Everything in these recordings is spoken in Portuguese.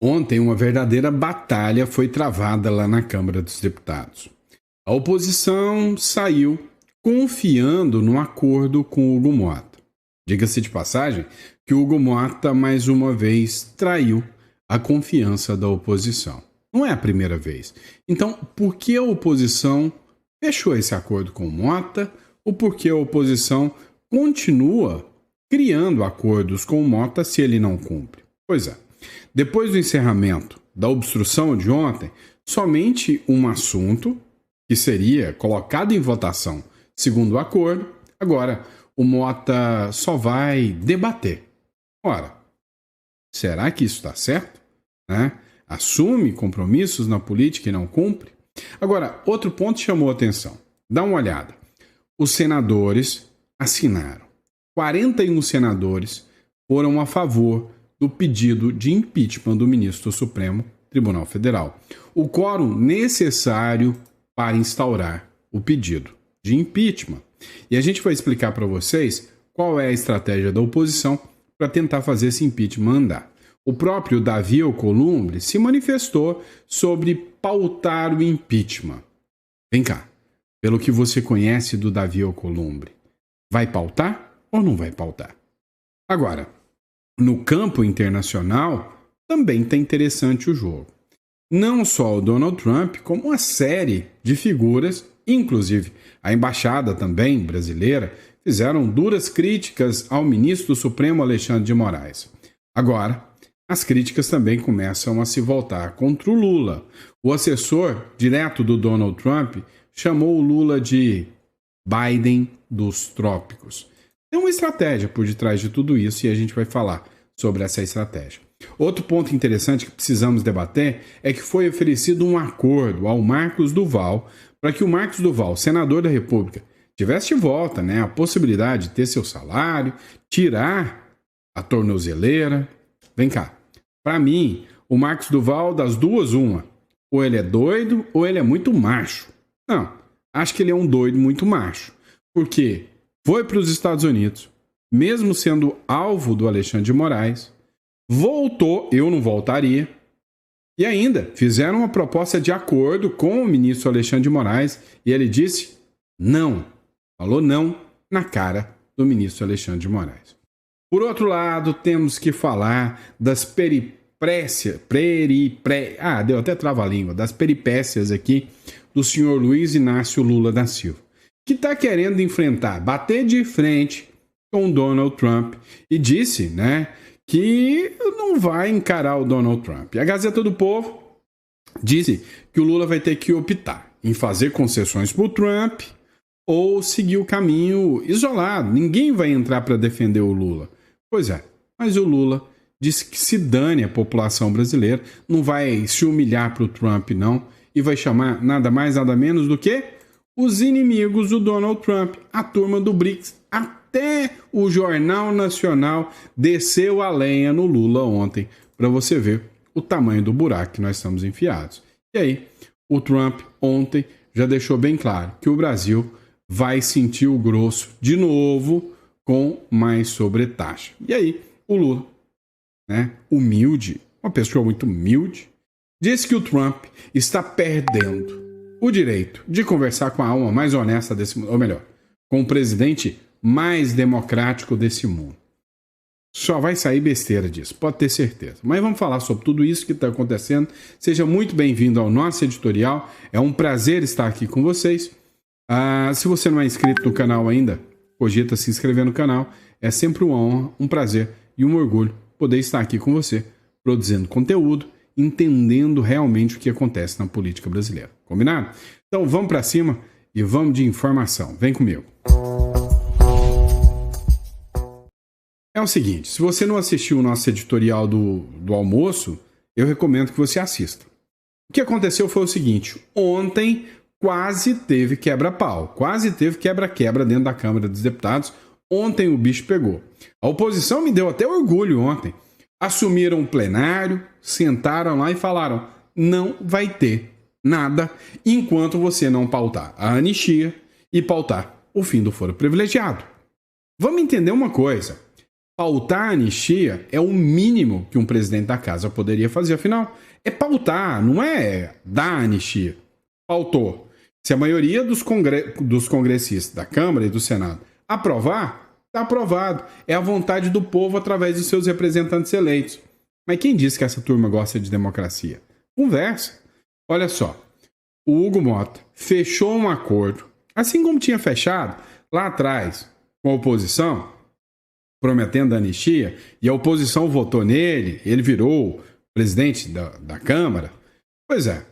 Ontem, uma verdadeira batalha foi travada lá na Câmara dos Deputados. A oposição saiu confiando no acordo com Hugo Mota. Diga-se de passagem que Hugo Mota, mais uma vez, traiu a confiança da oposição. Não é a primeira vez. Então, por que a oposição fechou esse acordo com o Mota? Ou por que a oposição continua criando acordos com o Mota se ele não cumpre? Pois é. Depois do encerramento da obstrução de ontem, somente um assunto que seria colocado em votação segundo o acordo, agora o Mota só vai debater. Ora, será que isso está certo? Né? Assume compromissos na política e não cumpre? Agora, outro ponto chamou a atenção. Dá uma olhada. Os senadores assinaram. 41 senadores foram a favor do pedido de impeachment do ministro do Supremo Tribunal Federal. O quórum necessário para instaurar o pedido de impeachment. E a gente vai explicar para vocês qual é a estratégia da oposição para tentar fazer esse impeachment andar. O próprio Davi Alcolumbre se manifestou sobre pautar o impeachment. Vem cá, pelo que você conhece do Davi Alcolumbre, vai pautar ou não vai pautar? Agora, no campo internacional, também está interessante o jogo. Não só o Donald Trump, como uma série de figuras, inclusive a embaixada também brasileira, fizeram duras críticas ao ministro do Supremo Alexandre de Moraes. Agora, as críticas também começam a se voltar contra o Lula. O assessor direto do Donald Trump chamou o Lula de Biden dos trópicos. Tem uma estratégia por detrás de tudo isso e a gente vai falar sobre essa estratégia. Outro ponto interessante que precisamos debater é que foi oferecido um acordo ao Marcos Duval para que o Marcos Duval, senador da República, tivesse de volta, a possibilidade de ter seu salário, tirar a tornozeleira. Vem cá, para mim, o Marcos Duval, das duas, uma. Ou ele é doido ou ele é muito macho. Não, acho que ele é um doido muito macho. Porque foi para os Estados Unidos, mesmo sendo alvo do Alexandre de Moraes, voltou, eu não voltaria, e ainda fizeram uma proposta de acordo com o ministro Alexandre de Moraes e ele disse não, falou não na cara do ministro Alexandre de Moraes. Por outro lado, temos que falar das deu até trava-língua, das peripécias aqui do senhor Luiz Inácio Lula da Silva, que está querendo enfrentar, bater de frente com Donald Trump e disse, que não vai encarar o Donald Trump. A Gazeta do Povo disse que o Lula vai ter que optar em fazer concessões para o Trump ou seguir o caminho isolado. Ninguém vai entrar para defender o Lula. Pois é, mas o Lula disse que se dane a população brasileira, não vai se humilhar para o Trump não, e vai chamar nada mais, nada menos do que os inimigos do Donald Trump, a turma do BRICS. Até o Jornal Nacional desceu a lenha no Lula ontem, para você ver o tamanho do buraco que nós estamos enfiados. E aí, o Trump ontem já deixou bem claro que o Brasil vai sentir o grosso de novo com mais sobretaxa. E aí, o Lula, humilde, uma pessoa muito humilde, disse que o Trump está perdendo o direito de conversar com a alma mais honesta desse mundo, ou melhor, com o presidente mais democrático desse mundo. Só vai sair besteira disso, pode ter certeza. Mas vamos falar sobre tudo isso que está acontecendo. Seja muito bem-vindo ao nosso editorial. É um prazer estar aqui com vocês. Se você não é inscrito no canal ainda, cogita se inscrever no canal. É sempre uma honra, um prazer e um orgulho poder estar aqui com você, produzindo conteúdo, entendendo realmente o que acontece na política brasileira. Combinado? Então vamos para cima e vamos de informação. Vem comigo. É o seguinte, se você não assistiu o nosso editorial do almoço, eu recomendo que você assista. O que aconteceu foi o seguinte, ontem quase teve quebra-pau, quase teve quebra-quebra dentro da Câmara dos Deputados, ontem o bicho pegou. A oposição me deu até orgulho ontem. Assumiram o plenário, sentaram lá e falaram, não vai ter nada enquanto você não pautar a anistia e pautar o fim do foro privilegiado. Vamos entender uma coisa. Pautar a anistia é o mínimo que um presidente da casa poderia fazer. Afinal, é pautar, não é dar anistia. Pautou. Se a maioria dos congressistas da Câmara e do Senado aprovar, está aprovado. É a vontade do povo através de seus representantes eleitos. Mas quem disse que essa turma gosta de democracia? Conversa. Olha só. O Hugo Mota fechou um acordo, assim como tinha fechado lá atrás com a oposição, prometendo anistia, e a oposição votou nele, ele virou presidente da Câmara. Pois é,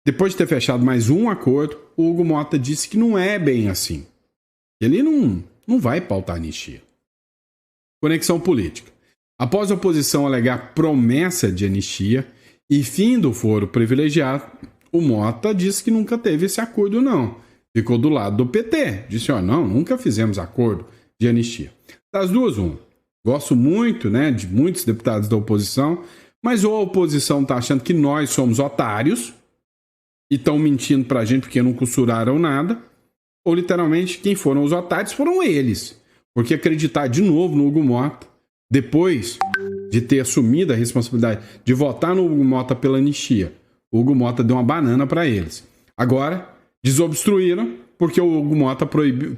depois de ter fechado mais um acordo, o Hugo Mota disse que não é bem assim. Ele não vai pautar anistia. Conexão política. Após a oposição alegar promessa de anistia e fim do foro privilegiado, o Mota disse que nunca teve esse acordo, não. Ficou do lado do PT. Disse, não, nunca fizemos acordo de anistia. Das duas, gosto muito, de muitos deputados da oposição, mas ou a oposição está achando que nós somos otários e estão mentindo pra gente porque não costuraram nada, ou literalmente quem foram os otários foram eles. Porque acreditar de novo no Hugo Mota, depois de ter assumido a responsabilidade de votar no Hugo Mota pela anistia, o Hugo Mota deu uma banana para eles. Agora, desobstruíram, porque o Hugo Mota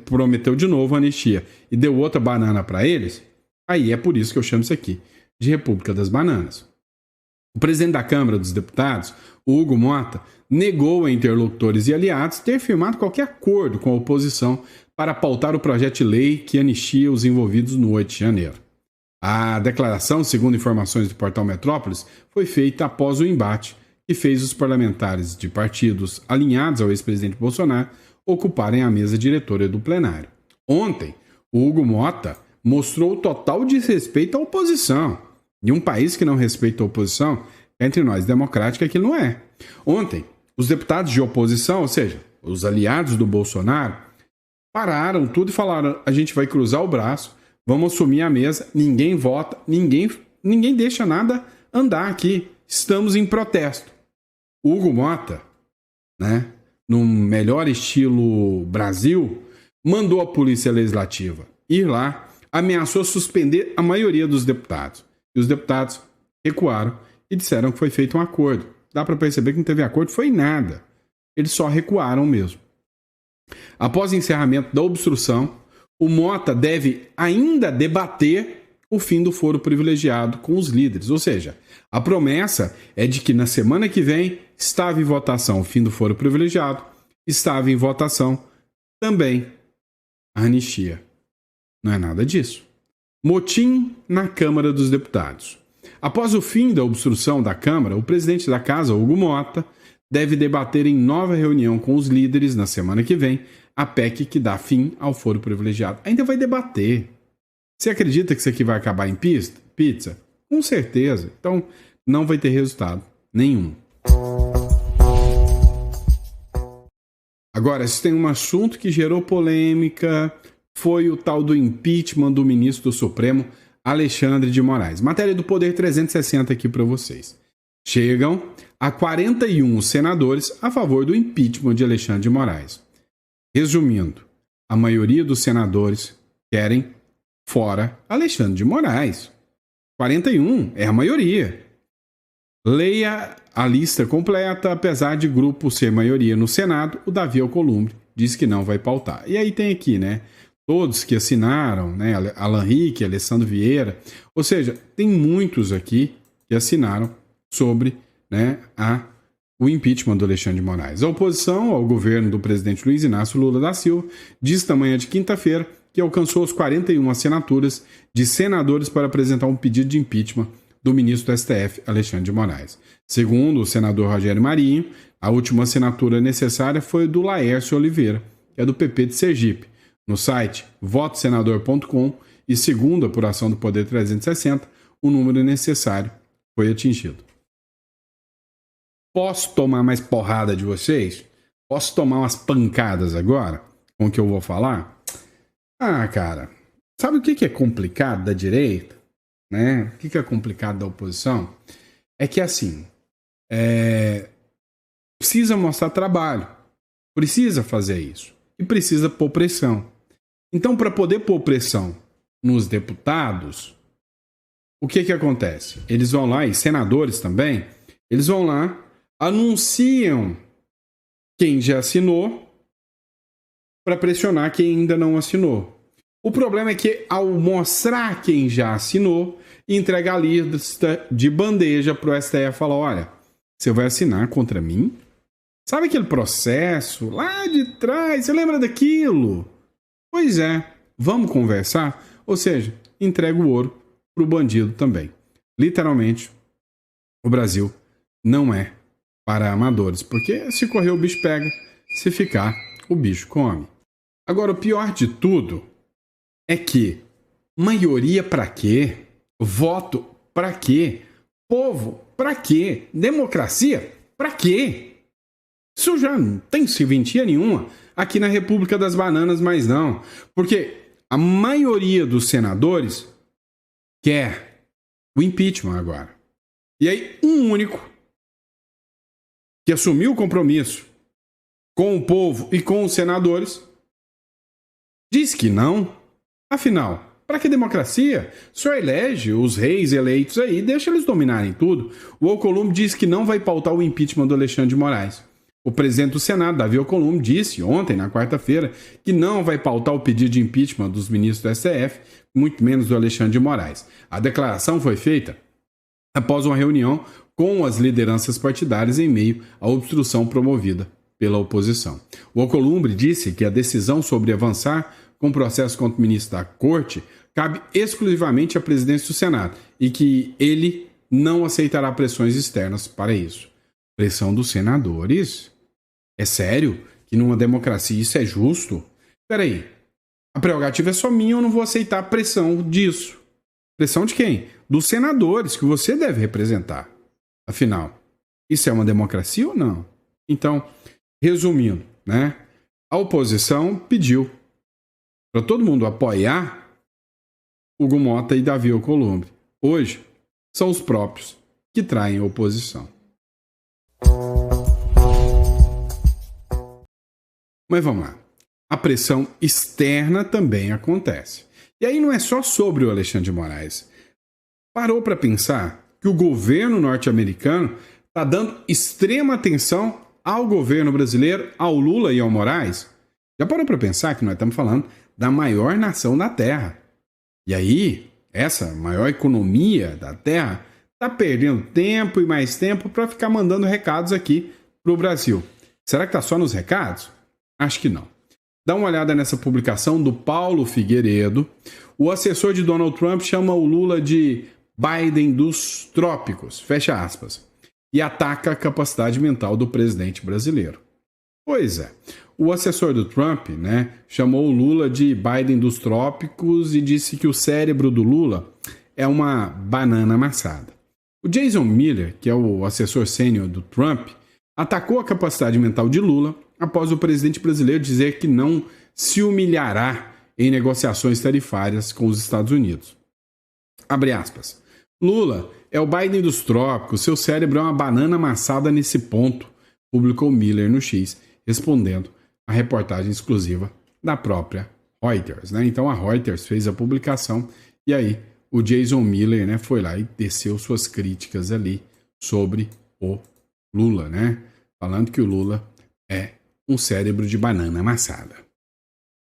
prometeu de novo a anistia e deu outra banana para eles. Aí é por isso que eu chamo isso aqui de República das Bananas. O presidente da Câmara dos Deputados, o Hugo Mota, negou a interlocutores e aliados ter firmado qualquer acordo com a oposição para pautar o projeto de lei que anistia os envolvidos no 8 de janeiro. A declaração, segundo informações do portal Metrópolis, foi feita após o embate que fez os parlamentares de partidos alinhados ao ex-presidente Bolsonaro ocuparem a mesa diretora do plenário. Ontem, o Hugo Mota mostrou total desrespeito à oposição. E um país que não respeita a oposição, entre nós, democrática, que não é. Ontem, os deputados de oposição, ou seja, os aliados do Bolsonaro, pararam tudo e falaram, a gente vai cruzar o braço, vamos assumir a mesa, ninguém vota, ninguém deixa nada andar aqui. Estamos em protesto. O Hugo Mota, no melhor estilo Brasil, mandou a Polícia Legislativa ir lá, ameaçou suspender a maioria dos deputados. E os deputados recuaram e disseram que foi feito um acordo. Dá para perceber que não teve acordo, foi nada. Eles só recuaram mesmo. Após o encerramento da obstrução, o Mota deve ainda debater o fim do foro privilegiado com os líderes. Ou seja, a promessa é de que na semana que vem estava em votação o fim do foro privilegiado, estava em votação também a anistia. Não é nada disso. Motim na Câmara dos Deputados. Após o fim da obstrução da Câmara, o presidente da Casa, Hugo Mota, deve debater em nova reunião com os líderes na semana que vem a PEC que dá fim ao foro privilegiado. Ainda vai debater. Você acredita que isso aqui vai acabar em pizza? Com certeza. Então, não vai ter resultado nenhum. Agora, se tem um assunto que gerou polêmica, foi o tal do impeachment do ministro do Supremo, Alexandre de Moraes. Matéria do Poder 360 aqui para vocês. Chegam a 41 senadores a favor do impeachment de Alexandre de Moraes. Resumindo, a maioria dos senadores querem fora Alexandre de Moraes. 41 é a maioria. Leia a lista completa, apesar de grupo ser maioria no Senado, o Davi Alcolumbre diz que não vai pautar. E aí tem aqui, todos que assinaram, Alan Rick, Alessandro Vieira, ou seja, tem muitos aqui que assinaram sobre o impeachment do Alexandre de Moraes. A oposição ao governo do presidente Luiz Inácio Lula da Silva diz na manhã de quinta-feira que alcançou as 41 assinaturas de senadores para apresentar um pedido de impeachment do ministro do STF, Alexandre de Moraes. Segundo o senador Rogério Marinho, a última assinatura necessária foi do Laércio Oliveira, que é do PP de Sergipe. No site votosenador.com e segundo a apuração do Poder 360, o número necessário foi atingido. Posso tomar mais porrada de vocês? Posso tomar umas pancadas agora com o que eu vou falar? Cara, sabe o que é complicado da direita? O que é complicado da oposição? É que assim, precisa mostrar trabalho, precisa fazer isso e precisa pôr pressão. Então, para poder pôr pressão nos deputados, o que acontece? Eles vão lá, e senadores também, eles vão lá, anunciam quem já assinou para pressionar quem ainda não assinou. O problema é que, ao mostrar quem já assinou, entrega a lista de bandeja para o STF e fala: olha, você vai assinar contra mim? Sabe aquele processo lá de trás? Você lembra daquilo? Pois é, vamos conversar? Ou seja, entrega o ouro para o bandido também. Literalmente, o Brasil não é para amadores, porque se correr o bicho pega, se ficar o bicho come. Agora, o pior de tudo é que maioria para quê? Voto para quê? Povo para quê? Democracia para quê? Isso já não tem serventia nenhuma aqui na República das Bananas, mas não. Porque a maioria dos senadores quer o impeachment agora. E aí, um único que assumiu o compromisso com o povo e com os senadores diz que não. Afinal, para que democracia? Só elege os reis eleitos aí, deixa eles dominarem tudo. O Alcolumbre diz que não vai pautar o impeachment do Alexandre de Moraes. O presidente do Senado, Davi Alcolumbre, disse ontem, na quarta-feira, que não vai pautar o pedido de impeachment dos ministros do STF, muito menos do Alexandre de Moraes. A declaração foi feita após uma reunião com as lideranças partidárias em meio à obstrução promovida pela oposição. O Alcolumbre disse que a decisão sobre avançar com o processo contra o ministro da Corte cabe exclusivamente à presidência do Senado e que ele não aceitará pressões externas para isso. Pressão dos senadores? É sério que numa democracia isso é justo? Peraí, a prerrogativa é só minha, eu não vou aceitar a pressão disso. Pressão de quem? Dos senadores, que você deve representar. Afinal, isso é uma democracia ou não? Então, resumindo, né? A oposição pediu para todo mundo apoiar Hugo Mota e Davi Alcolumbre. Hoje, são os próprios que traem a oposição. Mas vamos lá. A pressão externa também acontece. E aí não é só sobre o Alexandre de Moraes. Parou para pensar que o governo norte-americano está dando extrema atenção ao governo brasileiro, ao Lula e ao Moraes? Já parou para pensar que nós estamos falando da maior nação da Terra? E aí, essa maior economia da Terra está perdendo tempo e mais tempo para ficar mandando recados aqui para o Brasil. Será que está só nos recados? Acho que não. Dá uma olhada nessa publicação do Paulo Figueiredo. O assessor de Donald Trump chama o Lula de Biden dos trópicos, fecha aspas, e ataca a capacidade mental do presidente brasileiro. Pois é, o assessor do Trump, chamou o Lula de Biden dos trópicos e disse que o cérebro do Lula é uma banana amassada. O Jason Miller, que é o assessor sênior do Trump, atacou a capacidade mental de Lula após o presidente brasileiro dizer que não se humilhará em negociações tarifárias com os Estados Unidos. Abre aspas. Lula é o Biden dos trópicos, seu cérebro é uma banana amassada nesse ponto, publicou Miller no X, respondendo à reportagem exclusiva da própria Reuters. Então a Reuters fez a publicação e aí o Jason Miller foi lá e desceu suas críticas ali sobre o Lula, falando que o Lula é um cérebro de banana amassada.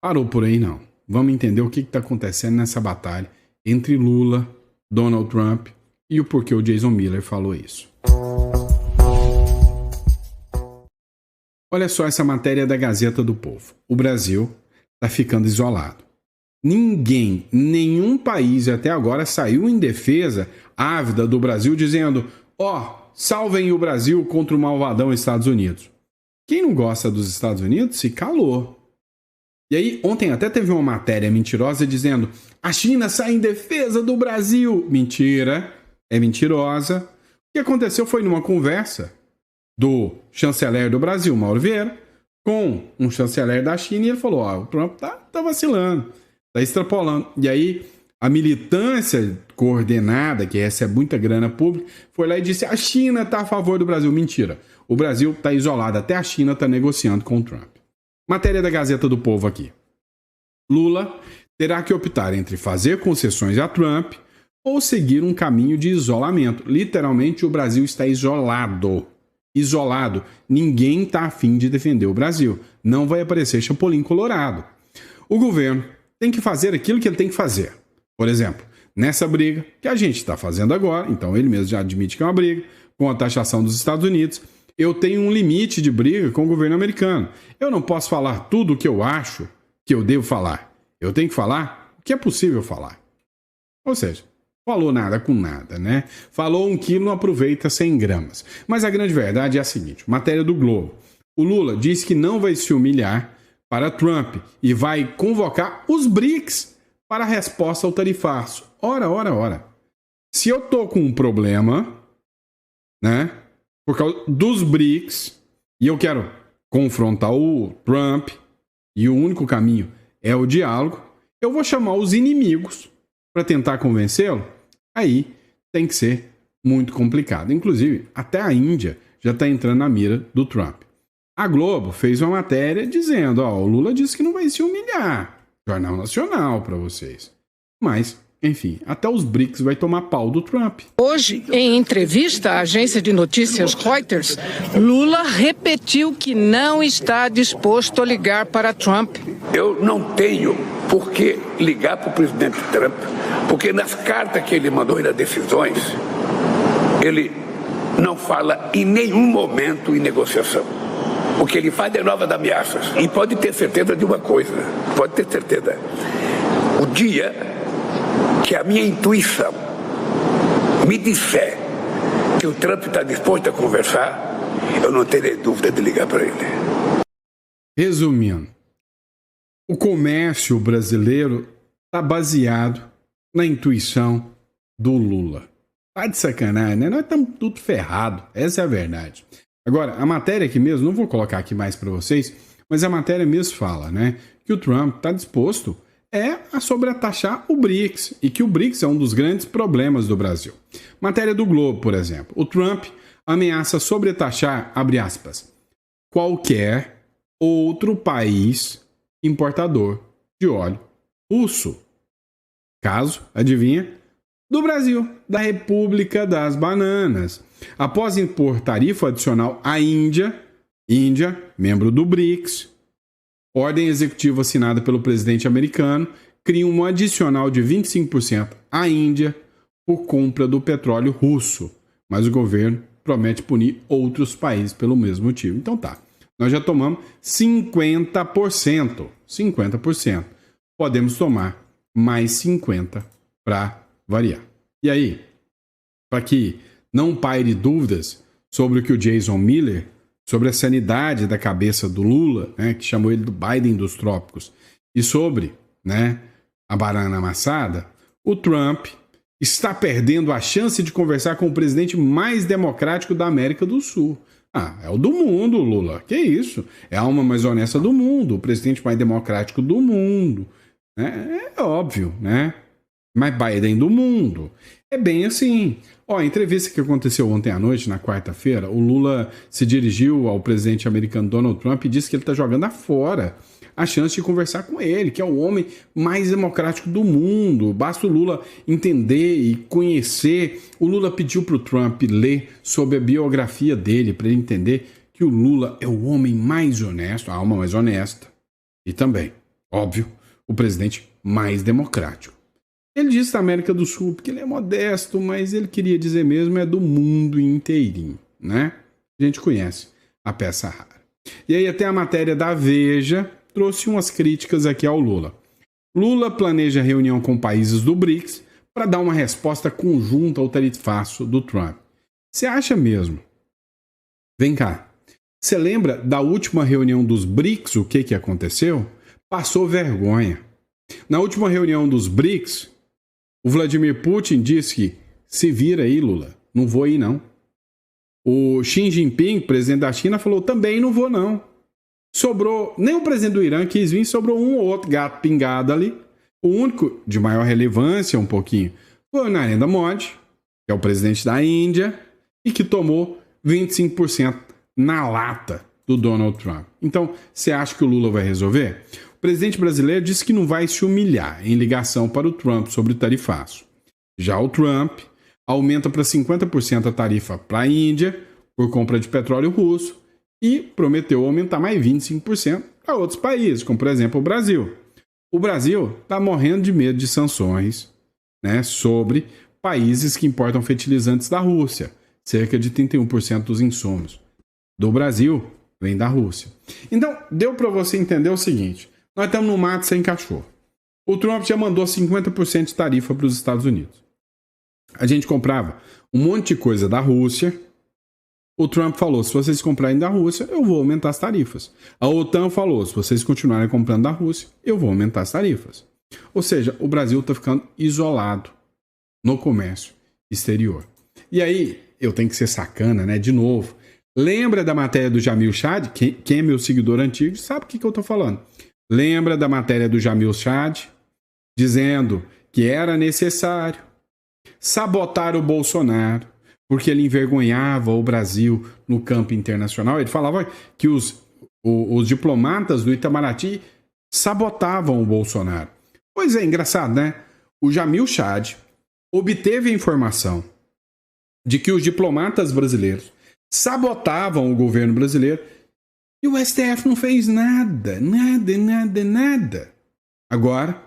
Parou por aí não. Vamos entender o que está acontecendo nessa batalha entre Lula, Donald Trump e o porquê o Jason Miller falou isso. Olha só essa matéria da Gazeta do Povo. O Brasil está ficando isolado. Ninguém, nenhum país até agora saiu em defesa ávida do Brasil dizendo: salvem o Brasil contra o malvadão Estados Unidos. Quem não gosta dos Estados Unidos se calou. E aí, ontem até teve uma matéria mentirosa dizendo: a China sai em defesa do Brasil. Mentira, é mentirosa. O que aconteceu foi numa conversa do chanceler do Brasil, Mauro Vieira, com um chanceler da China, e ele falou: o Trump tá vacilando, tá extrapolando. E aí, a militância coordenada, que recebe muita grana pública, foi lá e disse: a China tá a favor do Brasil. Mentira, o Brasil tá isolado, até a China tá negociando com o Trump. Matéria da Gazeta do Povo aqui. Lula terá que optar entre fazer concessões a Trump ou seguir um caminho de isolamento. Literalmente, o Brasil está isolado. Isolado. Ninguém está a fim de defender o Brasil. Não vai aparecer Chapolin Colorado. O governo tem que fazer aquilo que ele tem que fazer. Por exemplo, nessa briga que a gente está fazendo agora, então ele mesmo já admite que é uma briga, com a taxação dos Estados Unidos, eu tenho um limite de briga com o governo americano. Eu não posso falar tudo o que eu acho que eu devo falar. Eu tenho que falar o que é possível falar. Ou seja, falou nada com nada, né? Falou 1 quilo, não aproveita 100 gramas. Mas a grande verdade é a seguinte, matéria do Globo. O Lula disse que não vai se humilhar para Trump e vai convocar os BRICS para a resposta ao tarifaço. Ora. Se eu tô com um problema, né, por causa dos BRICS, e eu quero confrontar o Trump, e o único caminho é o diálogo, eu vou chamar os inimigos para tentar convencê-lo, aí tem que ser muito complicado. Inclusive, até a Índia já está entrando na mira do Trump. A Globo fez uma matéria dizendo, o Lula disse que não vai se humilhar. Jornal Nacional para vocês. Mas, enfim, até os BRICS vai tomar pau do Trump. Hoje, em entrevista à agência de notícias Reuters, Lula repetiu que não está disposto a ligar para Trump. Eu não tenho por que ligar para o presidente Trump, porque nas cartas que ele mandou e nas decisões, ele não fala em nenhum momento em negociação. O que ele faz é nova de ameaças. E pode ter certeza de uma coisa, pode ter certeza. O dia que a minha intuição me disser que o Trump está disposto a conversar, eu não terei dúvida de ligar para ele. Resumindo, o comércio brasileiro está baseado na intuição do Lula. Tá de sacanagem, né? Nós estamos tudo ferrado, essa é a verdade. Agora, a matéria aqui mesmo, não vou colocar aqui mais para vocês, mas a matéria mesmo fala, né, que o Trump está disposto a sobretaxar o BRICS e que o BRICS é um dos grandes problemas do Brasil. Matéria do Globo, por exemplo. O Trump ameaça sobretaxar, abre aspas, qualquer outro país importador de óleo russo. Caso, adivinha? Do Brasil, da República das Bananas. Após impor tarifa adicional à Índia, membro do BRICS, ordem executiva assinada pelo presidente americano, cria um adicional de 25% à Índia por compra do petróleo russo. Mas o governo promete punir outros países pelo mesmo motivo. Então tá, nós já tomamos 50%. 50%. Podemos tomar mais 50% para variar. E aí, para que não paire dúvidas sobre o que o Jason Miller, sobre a sanidade da cabeça do Lula, né, que chamou ele do Biden dos trópicos, e sobre, né, a banana amassada, o Trump está perdendo a chance de conversar com o presidente mais democrático da América do Sul. É o do mundo, Lula. Que isso? É a alma mais honesta do mundo, o presidente mais democrático do mundo. É óbvio, né? Mas Biden do mundo. É bem assim. A entrevista que aconteceu ontem à noite, na quarta-feira, o Lula se dirigiu ao presidente americano Donald Trump e disse que ele está jogando afora a chance de conversar com ele, que é o homem mais democrático do mundo. Basta o Lula entender e conhecer. O Lula pediu para o Trump ler sobre a biografia dele, para ele entender que o Lula é o homem mais honesto, a alma mais honesta. E também, óbvio, o presidente mais democrático. Ele disse da América do Sul porque ele é modesto, mas ele queria dizer mesmo é do mundo inteirinho, né? A gente conhece a peça rara. E aí até a matéria da Veja trouxe umas críticas aqui ao Lula. Lula planeja reunião com países do BRICS para dar uma resposta conjunta ao tarifaço do Trump. Você acha mesmo? Vem cá. Você lembra da última reunião dos BRICS, o que aconteceu? Passou vergonha. Na última reunião dos BRICS, o Vladimir Putin disse que se vira aí, Lula, não vou ir não. O Xi Jinping, presidente da China, falou também não vou não. Sobrou, nem o presidente do Irã quis vir, sobrou um ou outro gato pingado ali. O único de maior relevância, um pouquinho, foi o Narendra Modi, que é o presidente da Índia, e que tomou 25% na lata do Donald Trump. Então, você acha que o Lula vai resolver? O presidente brasileiro disse que não vai se humilhar em ligação para o Trump sobre o tarifaço. Já o Trump aumenta para 50% a tarifa para a Índia por compra de petróleo russo e prometeu aumentar mais 25% para outros países, como por exemplo o Brasil. O Brasil está morrendo de medo de sanções, né, sobre países que importam fertilizantes da Rússia. Cerca de 31% dos insumos do Brasil vem da Rússia. Então, deu para você entender o seguinte: nós estamos no mato sem cachorro. O Trump já mandou 50% de tarifa para os Estados Unidos. A gente comprava um monte de coisa da Rússia. O Trump falou: se vocês comprarem da Rússia, eu vou aumentar as tarifas. A OTAN falou: se vocês continuarem comprando da Rússia, eu vou aumentar as tarifas. Ou seja, o Brasil está ficando isolado no comércio exterior. E aí, eu tenho que ser sacana, né? De novo. Lembra da matéria do Jamil Chad? Quem é meu seguidor antigo sabe o que eu estou falando. Lembra da matéria do Jamil Chad? Dizendo que era necessário sabotar o Bolsonaro, porque ele envergonhava o Brasil no campo internacional. Ele falava que os diplomatas do Itamaraty sabotavam o Bolsonaro. Pois é, engraçado, né? O Jamil Chad obteve a informação de que os diplomatas brasileiros sabotavam o governo brasileiro e o STF não fez nada. Agora,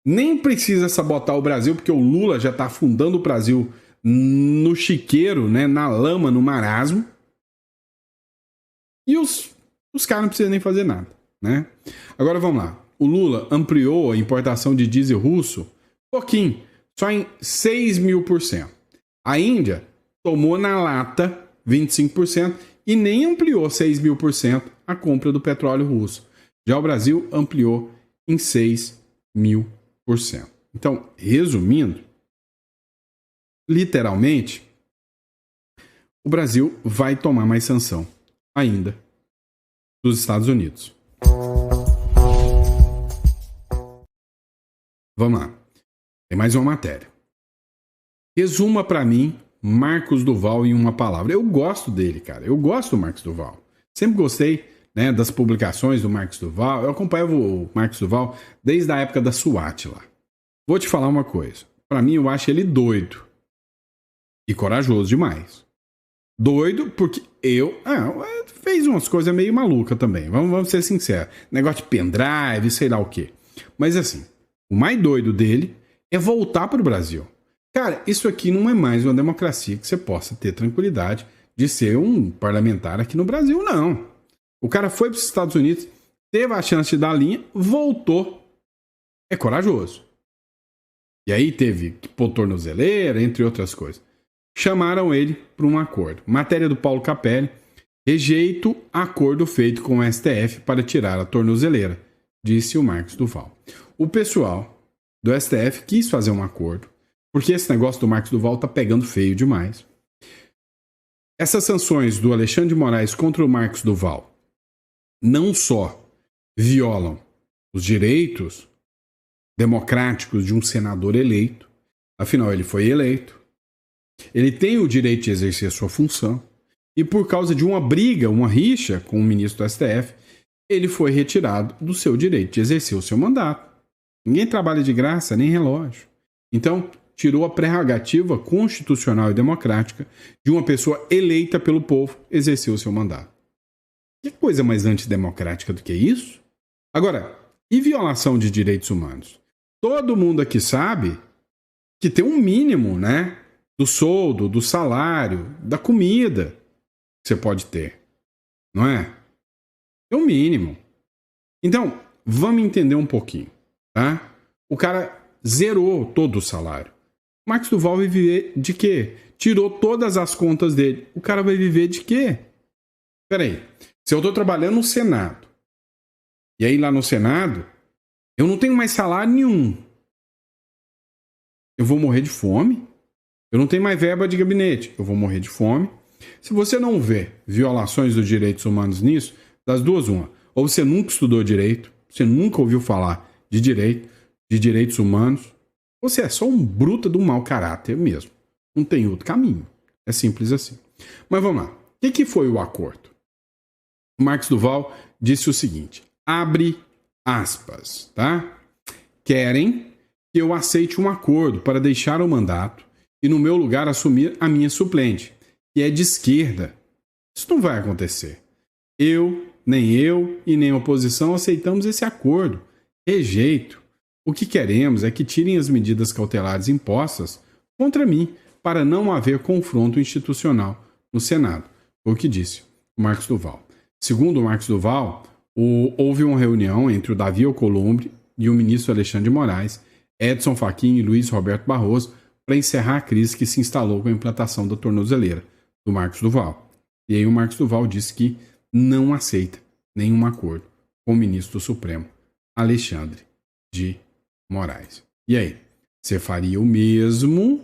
nem precisa sabotar o Brasil, porque o Lula já está afundando o Brasil no chiqueiro, né, na lama, no marasmo. E os caras não precisam nem fazer nada, né? Agora vamos lá. O Lula ampliou a importação de diesel russo pouquinho, só em 6.000%. A Índia tomou na lata 25% e nem ampliou 6.000% a compra do petróleo russo. Já o Brasil ampliou em 6.000%. Então, resumindo, literalmente, o Brasil vai tomar mais sanção ainda dos Estados Unidos. Vamos lá. Tem mais uma matéria. Resuma para mim Marcos Duval em uma palavra. Eu gosto dele, cara. Eu gosto do Marcos Duval. Sempre gostei, né, das publicações do Marcos Duval. Eu acompanhava o Marcos Duval desde a época da SWAT lá. Vou te falar uma coisa. Para mim, eu acho ele doido. E corajoso demais. Doido porque fez umas coisas meio malucas também. Vamos ser sinceros. Negócio de pendrive, sei lá o quê. Mas assim, o mais doido dele é voltar para o Brasil. Cara, isso aqui não é mais uma democracia que você possa ter tranquilidade de ser um parlamentar aqui no Brasil, não. O cara foi para os Estados Unidos, teve a chance de dar a linha, voltou. É corajoso. E aí teve que pôr tornozeleira, entre outras coisas. Chamaram ele para um acordo. Matéria do Paulo Capelli. Rejeito acordo feito com o STF para tirar a tornozeleira, disse o Marcos Duval. O pessoal do STF quis fazer um acordo, porque esse negócio do Marcos Duval tá pegando feio demais. Essas sanções do Alexandre de Moraes contra o Marcos Duval não só violam os direitos democráticos de um senador eleito, afinal ele foi eleito, ele tem o direito de exercer a sua função, e por causa de uma briga, uma rixa com o ministro do STF, ele foi retirado do seu direito de exercer o seu mandato. Ninguém trabalha de graça, nem relógio. Então, tirou a prerrogativa constitucional e democrática de uma pessoa eleita pelo povo exercer o seu mandato. Que coisa mais antidemocrática do que isso? Agora, e violação de direitos humanos? Todo mundo aqui sabe que tem um mínimo, né? Do soldo, do salário, da comida que você pode ter. Não é? É o mínimo. Então, vamos entender um pouquinho, tá? O cara zerou todo o salário. Marcos Duval vai viver de quê? Tirou todas as contas dele. O cara vai viver de quê? Peraí. Se eu estou trabalhando no Senado, e aí lá no Senado, eu não tenho mais salário nenhum. Eu vou morrer de fome. Eu não tenho mais verba de gabinete. Eu vou morrer de fome. Se você não vê violações dos direitos humanos nisso, das duas, uma. Ou você nunca estudou direito, você nunca ouviu falar de direito, de direitos humanos, ou você é só um bruto de um mau caráter mesmo. Não tem outro caminho. É simples assim. Mas vamos lá. O que foi o acordo? O Marcos Duval disse o seguinte: abre aspas, tá? Querem que eu aceite um acordo para deixar o mandato e no meu lugar assumir a minha suplente, que é de esquerda. Isso não vai acontecer. Nem eu e nem a oposição aceitamos esse acordo. Rejeito. O que queremos é que tirem as medidas cautelares impostas contra mim para não haver confronto institucional no Senado. Foi o que disse o Marcos Duval. Segundo o Marcos Duval, houve uma reunião entre o Davi Alcolumbre e o ministro Alexandre de Moraes, Edson Fachin e Luiz Roberto Barroso para encerrar a crise que se instalou com a implantação da tornozeleira do Marcos Duval. E aí o Marcos Duval disse que não aceita nenhum acordo com o ministro do Supremo, Alexandre de Moraes. E aí, você faria o mesmo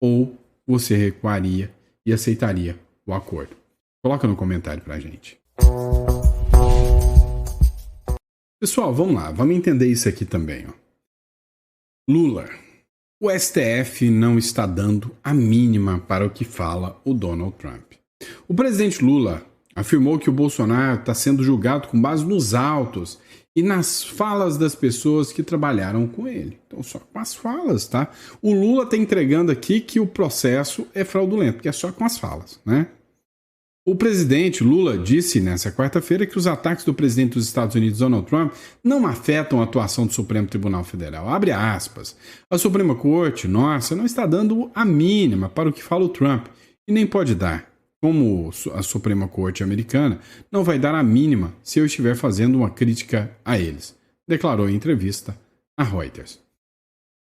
ou você recuaria e aceitaria o acordo? Coloca no comentário pra gente. Pessoal, vamos lá, vamos entender isso aqui também. Ó. Lula. O STF não está dando a mínima para o que fala o Donald Trump. O presidente Lula afirmou que o Bolsonaro está sendo julgado com base nos autos e nas falas das pessoas que trabalharam com ele. Então, só com as falas, tá? O Lula está entregando aqui que o processo é fraudulento, porque é só com as falas, né? O presidente Lula disse nessa quarta-feira que os ataques do presidente dos Estados Unidos, Donald Trump, não afetam a atuação do Supremo Tribunal Federal. Abre aspas. A Suprema Corte, nossa, não está dando a mínima para o que fala o Trump e nem pode dar. Como a Suprema Corte americana não vai dar a mínima se eu estiver fazendo uma crítica a eles, declarou em entrevista a Reuters.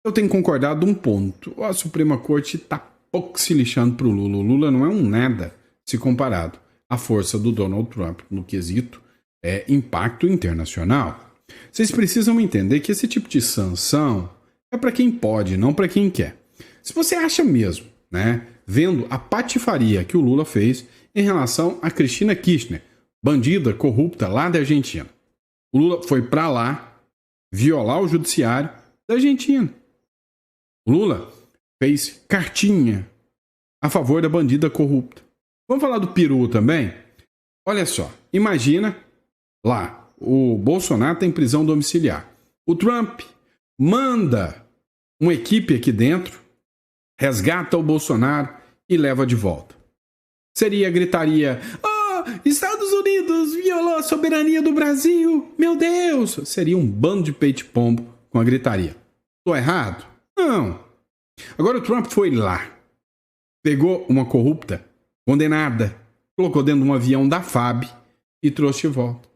Eu tenho concordado um ponto. A Suprema Corte está pouco se lixando para o Lula. O Lula não é um nada se comparado à força do Donald Trump no quesito impacto internacional. Vocês precisam entender que esse tipo de sanção é para quem pode, não para quem quer. Se você acha mesmo, né, vendo a patifaria que o Lula fez em relação a Cristina Kirchner, bandida corrupta lá da Argentina. O Lula foi para lá violar o judiciário da Argentina. O Lula fez cartinha a favor da bandida corrupta. Vamos falar do Peru também? Olha só, imagina lá, o Bolsonaro tem prisão domiciliar. O Trump manda uma equipe aqui dentro, resgata o Bolsonaro e leva de volta. Seria a gritaria: Estados Unidos violou a soberania do Brasil, meu Deus! Seria um bando de peito-pombo com a gritaria. Tô errado? Não. Agora o Trump foi lá, pegou uma corrupta, condenada, colocou dentro de um avião da FAB e trouxe de volta.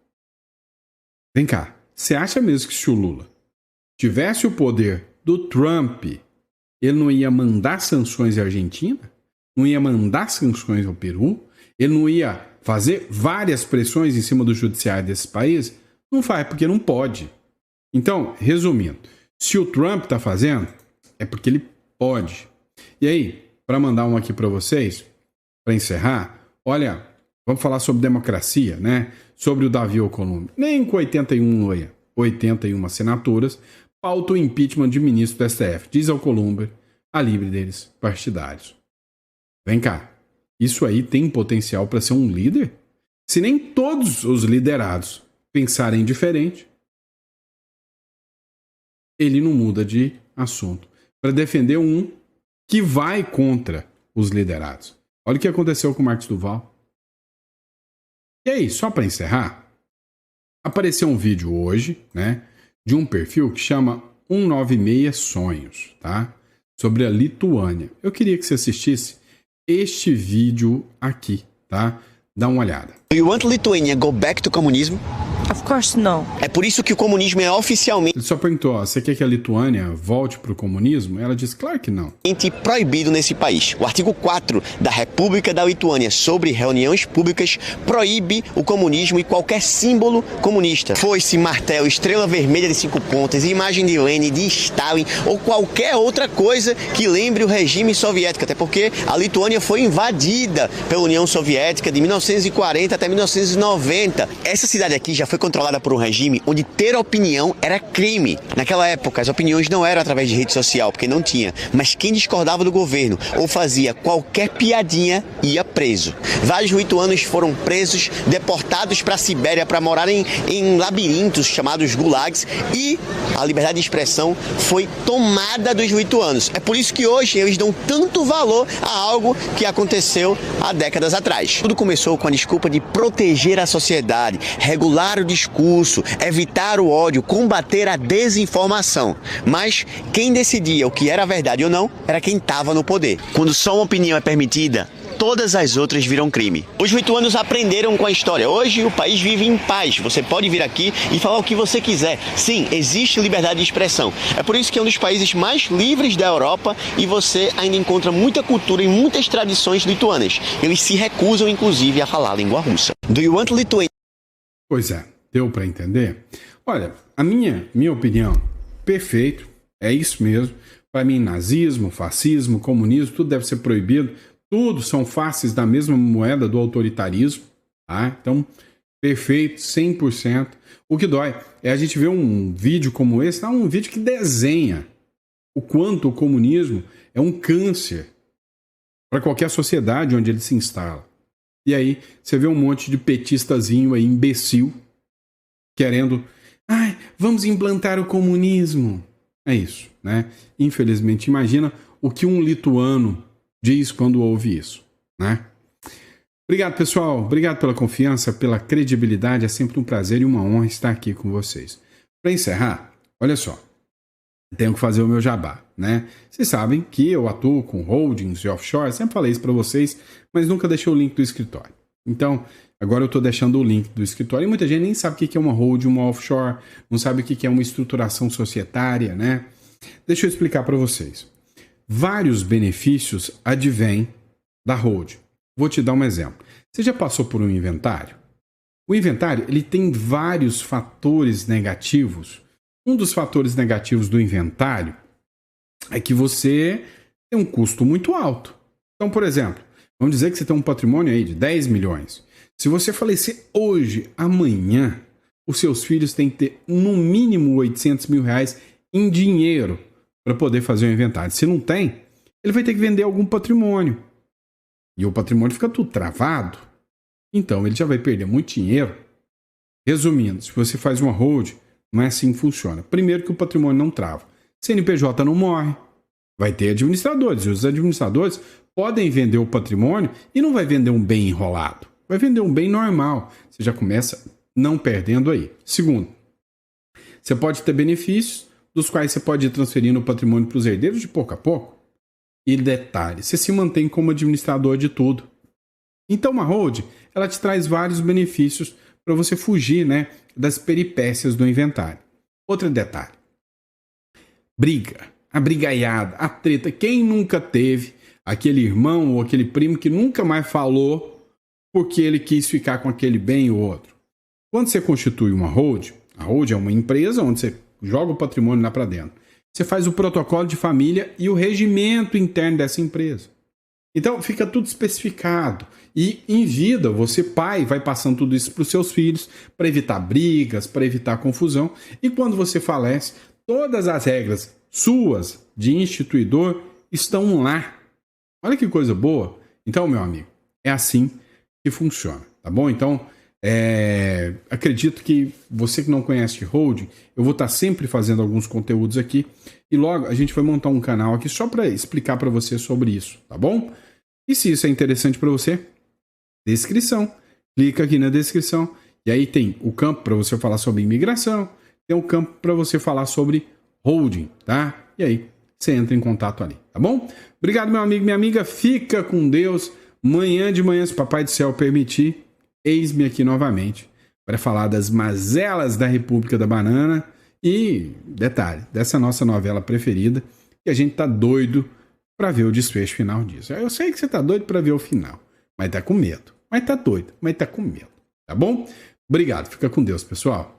Vem cá, você acha mesmo que se o Lula tivesse o poder do Trump, ele não ia mandar sanções à Argentina? Não ia mandar sanções ao Peru? Ele não ia fazer várias pressões em cima do judiciário desse país? Não faz, porque não pode. Então, resumindo, se o Trump está fazendo, é porque ele pode. E aí, para mandar uma aqui para vocês, para encerrar, olha, vamos falar sobre democracia, né? Sobre o Davi Alcolumbre. Nem com 81 assinaturas, pauta o impeachment de ministro do STF. Diz Alcolumbre, a livre deles partidários. Vem cá, isso aí tem potencial para ser um líder? Se nem todos os liderados pensarem diferente, ele não muda de assunto para defender um que vai contra os liderados. Olha o que aconteceu com o Marcos Duval. E aí, só para encerrar, apareceu um vídeo hoje, né, de um perfil que chama 196 Sonhos, tá? Sobre a Lituânia. Eu queria que você assistisse este vídeo aqui, tá? Dá uma olhada. Do you want Lithuania go back to communism? Of course no. É por isso que o comunismo é oficialmente Ele só perguntou, você quer que a Lituânia volte para o comunismo? Ela disse, claro que não. proibido nesse país. O artigo 4 da República da Lituânia sobre reuniões públicas proíbe o comunismo e qualquer símbolo comunista. Foice, martelo, estrela vermelha de 5 pontas, imagem de Lenin, de Stalin ou qualquer outra coisa que lembre o regime soviético. Até porque a Lituânia foi invadida pela União Soviética de 1940 até 1990. Essa cidade aqui já foi controlada por um regime onde ter opinião era crime. Naquela época, as opiniões não eram através de rede social, porque não tinha. Mas quem discordava do governo ou fazia qualquer piadinha ia preso. Vários lituanos foram presos, deportados para a Sibéria para morar em labirintos chamados gulags, e a liberdade de expressão foi tomada dos lituanos. É por isso que hoje eles dão tanto valor a algo que aconteceu há décadas atrás. Tudo começou com a desculpa de proteger a sociedade, regular o discurso, evitar o ódio, combater a desinformação. Mas quem decidia o que era verdade ou não era quem estava no poder. Quando só uma opinião é permitida, todas as outras viram crime. Os lituanos aprenderam com a história. Hoje o país vive em paz. Você pode vir aqui e falar o que você quiser. Sim, existe liberdade de expressão. É por isso que é um dos países mais livres da Europa e você ainda encontra muita cultura e muitas tradições lituanas. Eles se recusam, inclusive, a falar a língua russa. Do you want Lithuania? Pois é, deu para entender? Olha, a minha opinião, perfeito, é isso mesmo. Para mim, nazismo, fascismo, comunismo, tudo deve ser proibido. Tudo são faces da mesma moeda do autoritarismo, tá? Então, perfeito, 100%. O que dói é a gente ver um vídeo como esse, tá? Um vídeo que desenha o quanto o comunismo é um câncer para qualquer sociedade onde ele se instala. E aí, você vê um monte de petistazinho aí, imbecil, querendo, vamos implantar o comunismo. É isso, né? Infelizmente, imagina o que um lituano diz quando ouve isso, né? Obrigado, pessoal. Obrigado pela confiança, pela credibilidade. É sempre um prazer e uma honra estar aqui com vocês. Para encerrar, olha só. Tenho que fazer o meu jabá, né? Vocês sabem que eu atuo com holdings e offshore. Sempre falei isso para vocês, mas nunca deixei o link do escritório. Então, agora eu estou deixando o link do escritório. E muita gente nem sabe o que é uma holding, uma offshore. Não sabe o que é uma estruturação societária, né? Deixa eu explicar para vocês. Vários benefícios advêm da holding. Vou te dar um exemplo. Você já passou por um inventário? O inventário ele tem vários fatores negativos. Um dos fatores negativos do inventário é que você tem um custo muito alto. Então, por exemplo, vamos dizer que você tem um patrimônio aí de 10 milhões. Se você falecer hoje, amanhã, os seus filhos têm que ter no mínimo 800 mil reais em dinheiro para poder fazer o inventário. Se não tem, ele vai ter que vender algum patrimônio. E o patrimônio fica tudo travado. Então, ele já vai perder muito dinheiro. Resumindo, se você faz uma holding, não é assim que funciona. Primeiro que o patrimônio não trava. CNPJ não morre. Vai ter administradores. E os administradores podem vender o patrimônio e não vai vender um bem enrolado. Vai vender um bem normal. Você já começa não perdendo aí. Segundo, você pode ter benefícios dos quais você pode ir transferindo o patrimônio para os herdeiros de pouco a pouco. E detalhe, você se mantém como administrador de tudo. Então, uma holding, ela te traz vários benefícios para você fugir, né, das peripécias do inventário. Outro detalhe. Briga, a brigaiada, a treta. Quem nunca teve aquele irmão ou aquele primo que nunca mais falou porque ele quis ficar com aquele bem ou outro? Quando você constitui uma holding, a holding é uma empresa onde você joga o patrimônio lá para dentro. Você faz o protocolo de família e o regimento interno dessa empresa. Então, fica tudo especificado. E, em vida, você, pai, vai passando tudo isso para os seus filhos para evitar brigas, para evitar confusão. E quando você falece, todas as regras suas de instituidor estão lá. Olha que coisa boa. Então, meu amigo, é assim que funciona, tá bom? Então, acredito que você que não conhece holding, eu vou estar sempre fazendo alguns conteúdos aqui e logo a gente vai montar um canal aqui só para explicar para você sobre isso, tá bom? E se isso é interessante para você, descrição, clica aqui na descrição e aí tem o campo para você falar sobre imigração, tem um campo para você falar sobre holding, tá? E aí você entra em contato ali, tá bom? Obrigado, meu amigo, minha amiga, fica com Deus. Amanhã de manhã, se Papai do Céu permitir, eis-me aqui novamente para falar das mazelas da República da Banana e, detalhe, dessa nossa novela preferida, que a gente tá doido para ver o desfecho final disso. Eu sei que você tá doido para ver o final, mas tá com medo. Mas tá doido, mas tá com medo, tá bom? Obrigado, fica com Deus, pessoal.